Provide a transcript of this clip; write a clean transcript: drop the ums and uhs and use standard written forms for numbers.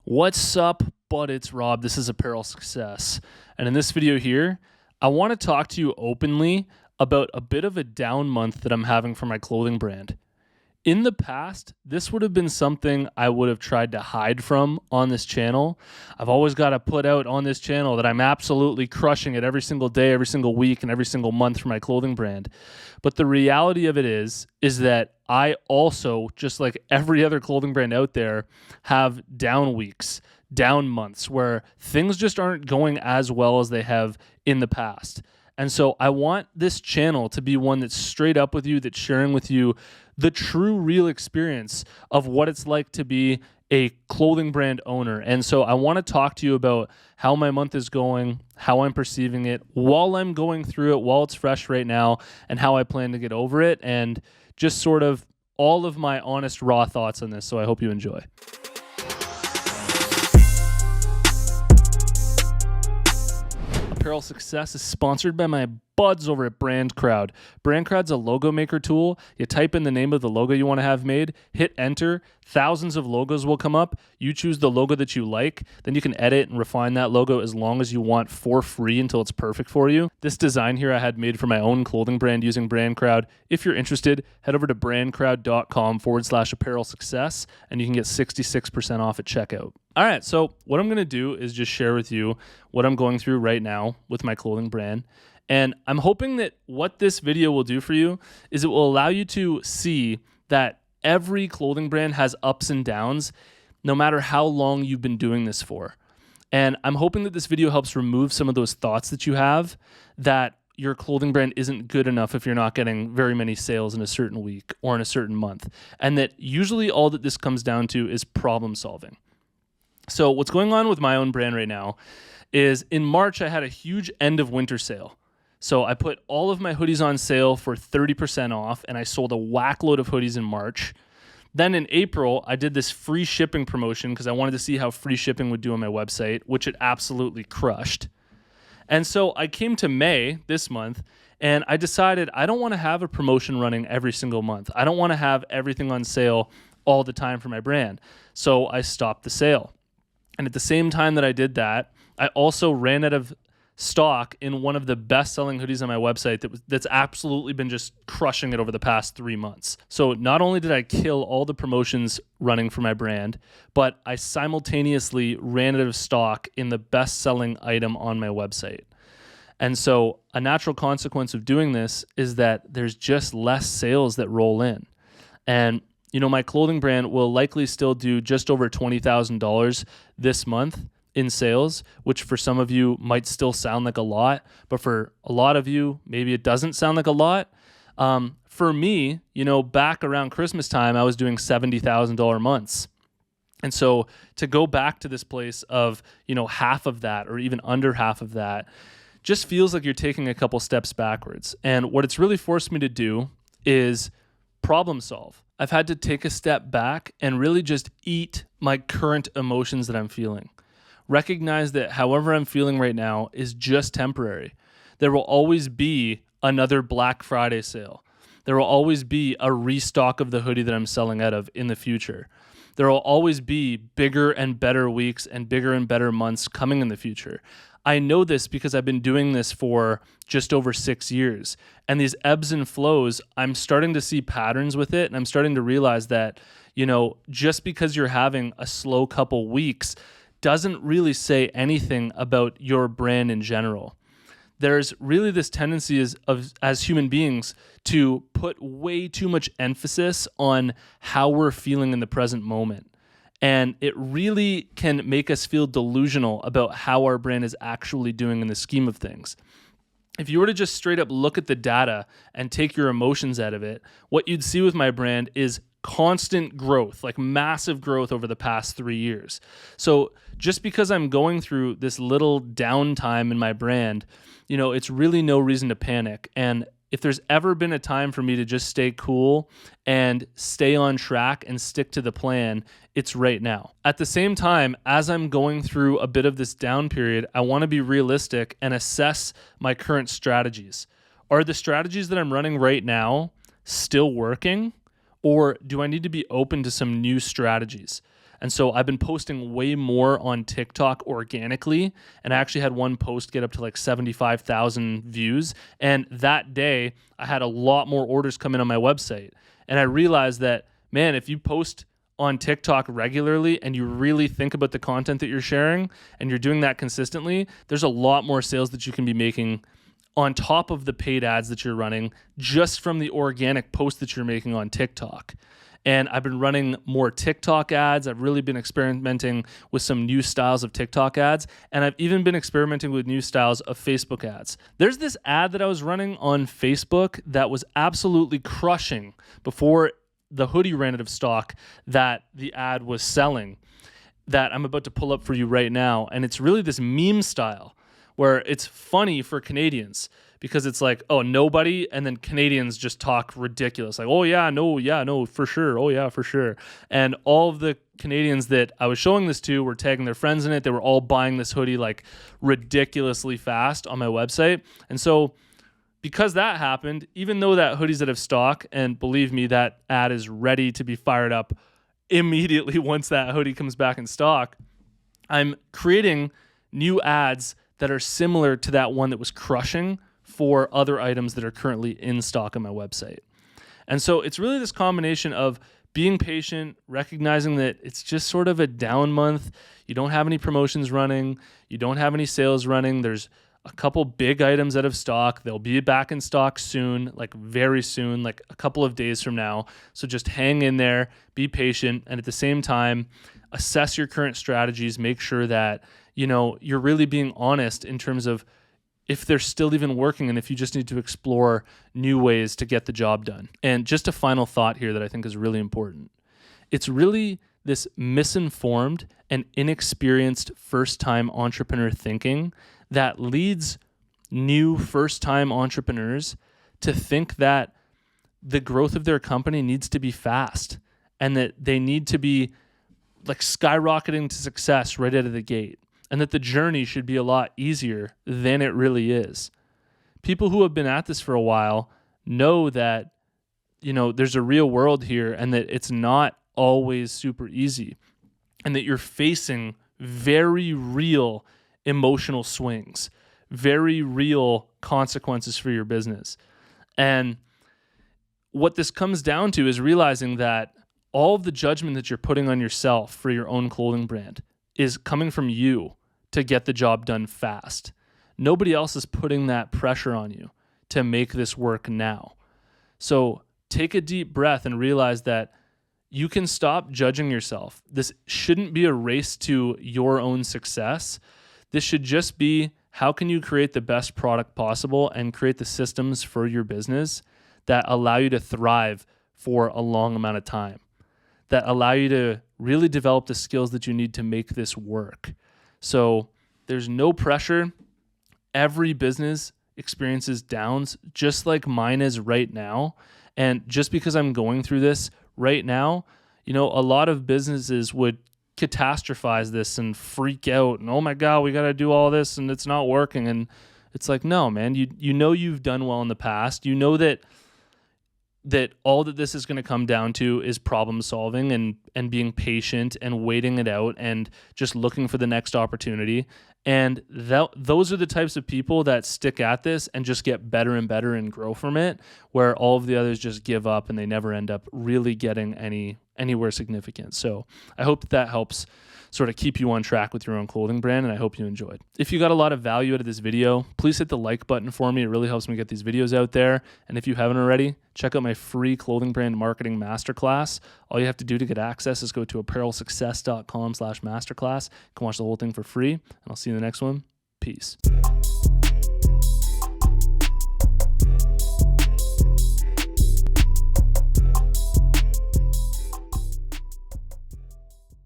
What's up, bud? It's Rob. This is Apparel Success. And in this video here, I want to talk to you openly about a bit of a down month that I'm having for my clothing brand. In the past, this would have been something I would have tried to hide from on this channel. I've always got to put out on this channel that I'm absolutely crushing it every single day, every single week, and every single month for my clothing brand. But the reality of it is that I also, just like every other clothing brand out there, have down weeks, down months where things just aren't going as well as they have in the past. And so I want this channel to be one that's straight up with you, that's sharing with you the true, real experience of what it's like to be a clothing brand owner. And so I want to talk to you about how my month is going, how I'm perceiving it while I'm going through it, while it's fresh right now, and how I plan to get over it, and just sort of all of my honest, raw thoughts on this. So I hope you enjoy. Apparel Success is sponsored by my buds over at Brand Crowd. Brand Crowd's a logo maker tool. You type in the name of the logo you want to have made, hit enter, thousands of logos will come up. You choose the logo that you like, then you can edit and refine that logo as long as you want for free until it's perfect for you. This design here I had made for my own clothing brand using Brand Crowd. If you're interested, head over to brandcrowd.com/apparel success and you can get 66% off at checkout. All right, so what I'm going to do is just share with you what I'm going through right now with my clothing brand. And I'm hoping that what this video will do for you is it will allow you to see that every clothing brand has ups and downs, no matter how long you've been doing this for. And I'm hoping that this video helps remove some of those thoughts that you have that your clothing brand isn't good enough if you're not getting very many sales in a certain week or in a certain month. And that usually all that this comes down to is problem solving. So what's going on with my own brand right now is in March, I had a huge end of winter sale. So I put all of my hoodies on sale for 30% off, and I sold a whack load of hoodies in March. Then in April, I did this free shipping promotion because I wanted to see how free shipping would do on my website, which it absolutely crushed. And so I came to May this month, and I decided I don't want to have a promotion running every single month. I don't want to have everything on sale all the time for my brand. So I stopped the sale. And at the same time that I did that, I also ran out of stock in one of the best-selling hoodies on my website that's absolutely been just crushing it over the past 3 months. So not only did I kill all the promotions running for my brand, but I simultaneously ran out of stock in the best-selling item on my website. And so a natural consequence of doing this is that there's just less sales that roll in. And you know, my clothing brand will likely still do just over $20,000 this month in sales, which for some of you might still sound like a lot, but for a lot of you, maybe it doesn't sound like a lot. For me, you know, back around Christmas time, I was doing $70,000 months. And so to go back to this place of, you know, half of that or even under half of that just feels like you're taking a couple steps backwards. And what it's really forced me to do is problem solve. I've had to take a step back and really just eat my current emotions that I'm feeling. Recognize that however I'm feeling right now is just temporary. There will always be another Black Friday sale. There will always be a restock of the hoodie that I'm selling out of in the future. There will always be bigger and better weeks and bigger and better months coming in the future. I know this because I've been doing this for just over 6 years. And these ebbs and flows, I'm starting to see patterns with it. And I'm starting to realize that, you know, just because you're having a slow couple weeks doesn't really say anything about your brand in general. There's really this tendency as human beings to put way too much emphasis on how we're feeling in the present moment. And it really can make us feel delusional about how our brand is actually doing in the scheme of things. If you were to just straight up look at the data and take your emotions out of it, what you'd see with my brand is constant growth, like massive growth over the past 3 years. So just because I'm going through this little downtime in my brand, you know, it's really no reason to panic. And if there's ever been a time for me to just stay cool and stay on track and stick to the plan, it's right now. At the same time, as I'm going through a bit of this down period, I want to be realistic and assess my current strategies. Are the strategies that I'm running right now still working? Or do I need to be open to some new strategies? And so I've been posting way more on TikTok organically. And I actually had one post get up to like 75,000 views. And that day I had a lot more orders come in on my website. And I realized that, man, if you post on TikTok regularly and you really think about the content that you're sharing and you're doing that consistently, there's a lot more sales that you can be making on top of the paid ads that you're running just from the organic posts that you're making on TikTok. And I've been running more TikTok ads. I've really been experimenting with some new styles of TikTok ads. And I've even been experimenting with new styles of Facebook ads. There's this ad that I was running on Facebook that was absolutely crushing before the hoodie ran out of stock that the ad was selling, that I'm about to pull up for you right now. And it's really this meme style where it's funny for Canadians because it's like, oh, nobody, and then Canadians just talk ridiculous. Like, oh, yeah, no, for sure. Oh, yeah, for sure. And all of the Canadians that I was showing this to were tagging their friends in it. They were all buying this hoodie like ridiculously fast on my website. And so because that happened, even though that hoodie's out of stock, and believe me, that ad is ready to be fired up immediately once that hoodie comes back in stock, I'm creating new ads that are similar to that one that was crushing for other items that are currently in stock on my website. And so it's really this combination of being patient, recognizing that it's just sort of a down month. You don't have any promotions running. You don't have any sales running. There's a couple big items out of stock. They'll be back in stock soon, like very soon, like a couple of days from now. So just hang in there, be patient, and at the same time, assess your current strategies. Make sure that, you're really being honest in terms of if they're still even working and if you just need to explore new ways to get the job done. And just a final thought here that I think is really important. It's really this misinformed and inexperienced first-time entrepreneur thinking that leads new first-time entrepreneurs to think that the growth of their company needs to be fast and that they need to be like skyrocketing to success right out of the gate, and that the journey should be a lot easier than it really is. People who have been at this for a while know that, there's a real world here and that it's not always super easy and that you're facing very real emotional swings, very real consequences for your business. And what this comes down to is realizing that all of the judgment that you're putting on yourself for your own clothing brand is coming from you to get the job done fast. Nobody else is putting that pressure on you to make this work now. So take a deep breath and realize that you can stop judging yourself. This shouldn't be a race to your own success. This should just be, how can you create the best product possible and create the systems for your business that allow you to thrive for a long amount of time, that allow you to really develop the skills that you need to make this work. So there's no pressure. Every business experiences downs, just like mine is right now. And just because I'm going through this right now, a lot of businesses would catastrophize this and freak out and, oh my God, we got to do all this and it's not working. And it's like, no, man, you've done well in the past. You know that all that this is going to come down to is problem solving and being patient and waiting it out and just looking for the next opportunity. And those are the types of people that stick at this and just get better and better and grow from it, where all of the others just give up and they never end up really getting anywhere significant. So I hope that helps sort of keep you on track with your own clothing brand, and I hope you enjoyed. If you got a lot of value out of this video, please hit the like button for me. It really helps me get these videos out there. And if you haven't already, check out my free clothing brand marketing masterclass. All you have to do to get access is go to apparelsuccess.com/masterclass. You can watch the whole thing for free, and I'll see you in the next one. Peace.